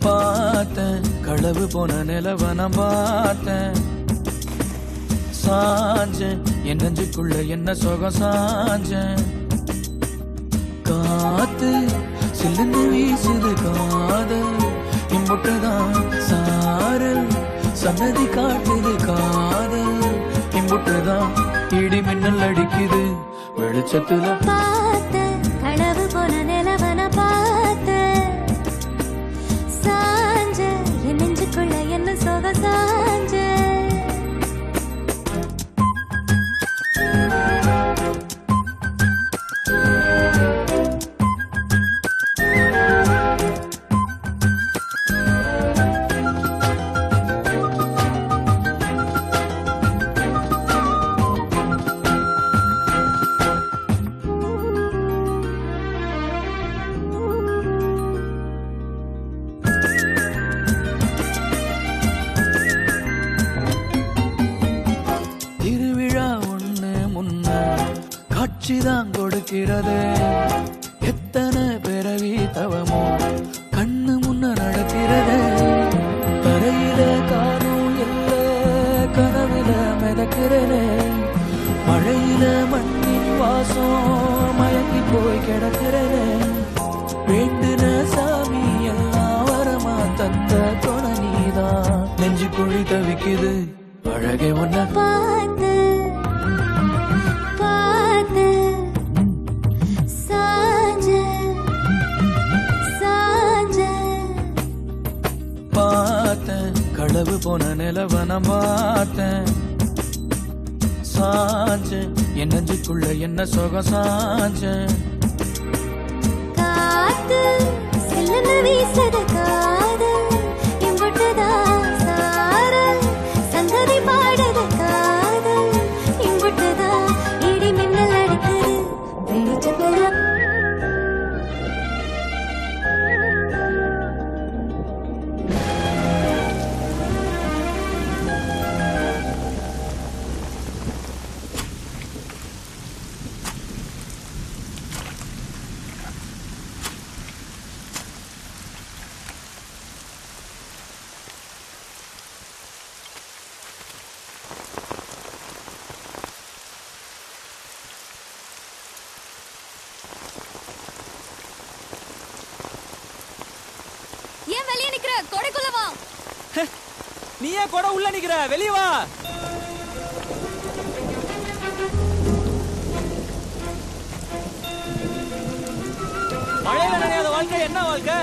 பார்த்தேன் களவு போன நிலவன பார்த்தேன் சாஞ்சேன் என் நெஞ்சுக்குள்ள என்ன சுகம் சாஞ்சேன் காத்து சில்லுன்னு வீசுது காதல் இம்புட்டுதான் சாரு சன்னதி காட்டுது காதல் இம்புட்டுதான் இடி மின்னல் அடிக்குது வெளிச்சத்துல பார்த்த களவு போன நிலவன பார்த்த சாஞ்ச என் நெஞ்சுக்குள்ள என்ன சோக சாஞ்ச காட்சிதான் கொடுக்கிறது எத்தனை பிறவி தவமோ கண்ணு முன்ன நடக்கிறது தரையில காணும் இல்ல கனவுல மிதக்கிறது மழையில மண்ணின் வாசம் மயங்கி போய் கிடக்கிறது வேண்டுன சாமி எல்லாம் வரமா தந்த துணை நீதான் நெஞ்சு குழி தவிக்குது அழகே ஒன்ன பார்த்து பார்த்தேன் களவு போன நிலவன பார்த்தேன் சாஞ்சேன் என் நெஞ்சுக்குள்ள என்ன சுகம் சாஞ்சேன் காத்து சில்லுன்னு வீசுது காதல் இம்புட்டுதான் சாரல் சங்கதி பாடுது காதல் இம்புட்டுதான் இடி மின்னல் அடிக்குது வெளிச்சத்துல ஏன் வெளியே நிக்கிற கொடைக்குள்ள வா நீ ஏன் கொடை உள்ள நிக்கிற வெளிய வா மழையில நனையாத வாழ்க்கை என்ன வாழ்க்கை